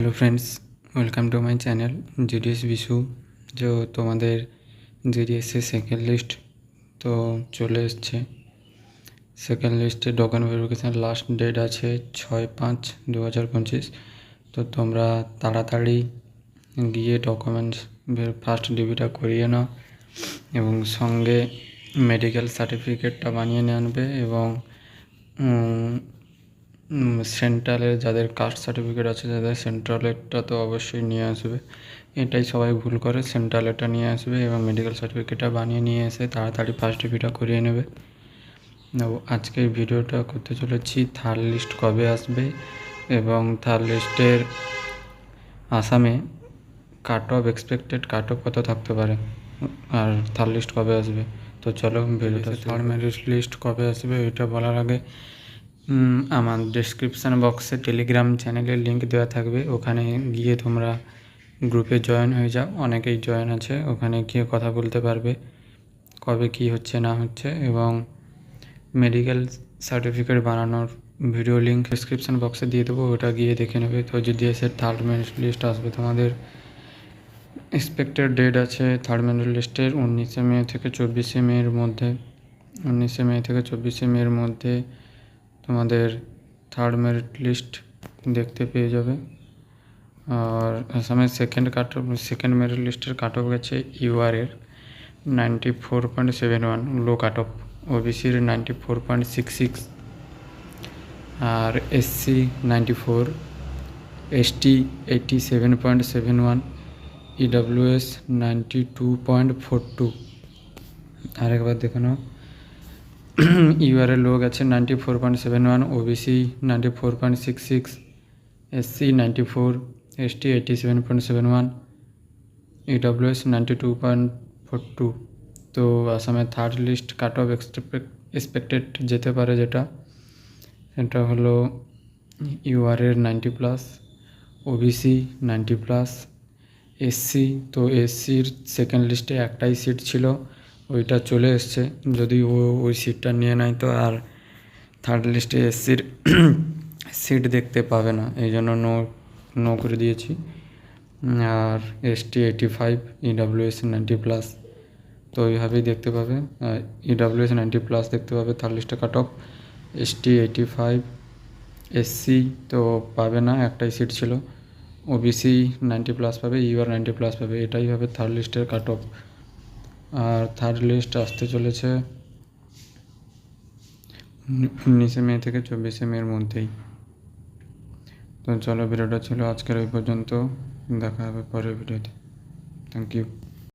Hello friends, welcome to my channel GDS Vishu. जो তোমাদের GDS এর সেকেন্ড লিস্ট তো চলে এসছে। সেকেন্ড লিস্টে ডকুমেন্ট ভেরিফিকেশন লাস্ট ডেট আছে 6/5/2025। তো তোমরা তাড়াতাড়ি গিয়ে ডকুমেন্টস ফার্স্ট ডিবিটা করিয়ে নাও এবং সঙ্গে মেডিকেল সার্টিফিকেটটা বানিয়ে নিয়ে আনবে এবং সেন্ট্রালের যাদের কাস্ট সার্টিফিকেট আছে যাদের সেন্ট্রালেরটা তো অবশ্যই নিয়ে আসবে। এটাই সবাই ভুল করে, সেন্ট্রালেরটা নিয়ে আসবে এবং মেডিকেল সার্টিফিকেটটা বানিয়ে নিয়ে এসে তাড়াতাড়ি ফার্স্ট ডিবিটা করিয়ে নেবে। আজকের ভিডিওটা করতে চলেছি থার্ড লিস্ট কবে আসবে এবং থার্ড লিস্টের আসামে cut off expected cut off কত থাকতে পারে আর থার্ড লিস্ট কবে আসবে। তো চলো ভিডিওটা। থার্ড মেরিট লিস্ট কবে আসবে এটা বলার আগে আমার ডেসক্রিপশান বক্সে টেলিগ্রাম চ্যানেলের লিঙ্ক দেওয়া থাকবে, ওখানে গিয়ে তোমরা গ্রুপে জয়েন হয়ে যাও। অনেকেই জয়েন আছে, ওখানে গিয়ে কথা বলতে পারবে কবে কি হচ্ছে না হচ্ছে। এবং মেডিকেল সার্টিফিকেট বানানোর ভিডিও লিঙ্ক ডেসক্রিপশান বক্সে দিয়ে দেবো, ওটা গিয়ে দেখে নেবে। তো জিডিএসের থার্ড মেরিট লিস্ট আসবে তোমাদের এক্সপেক্টেড ডেট আছে থার্ড মেরিট লিস্টের 19 মে থেকে 24 মের মধ্যে। 19 মে থেকে 24 মের মধ্যে তোমাদের থার্ড মেরিট লিস্ট দেখতে পেয়ে যাবে। আর আসামের সেকেন্ড মেরিট লিস্টের কাট অফ গেছে ইউআরের 94.71 লো কাট অফ, ওবিসির 94.66, আর এসসি 94, এসটি 87.71, ইডব্লিউএস 92.42। আরেকবার দেখে নাও, ইউআরের লো গেছে 94.71, ওবিসি 94.66, এসসি 94, এসটি 87.71, ইডব্লিউএস 92.42। তো আসামের third list cutoff expected যেতে পারে যেটা সেটা হলো ইউআরের 90+, ওবিসি 90+, এসসি। তো এসসির সেকেন্ড লিস্টে একটাই সিট ছিল, ওইটা চলে এসছে। যদি ওই সিটটা নিয়ে নেয় তো আর থার্ড লিস্টে এসসির সিট দেখতে পাবে না, এই জন্য নো করে দিয়েছি। আর এসটি 85, ইডব্লিউএস 90+, তো ওইভাবেই দেখতে পাবে। ইডব্লিউএস 90+ দেখতে পাবে থার্ড লিস্টে কাট অফ। এসটি 85, এসসি তো পাবে না, একটাই সিট ছিল। ওবিসি 90+ পাবে, ইউআর 90+ পাবে। এটাই হবে থার্ড লিস্টের কাট অফ। আর থার্ড লিস্ট আসতে চলেছে 19 মে থেকে 24 মের মধ্যেই। তো চলো, ভিডিওটা ছিল আজকের ওই পর্যন্ত, দেখা হবে পরের ভিডিওতে। Thank you.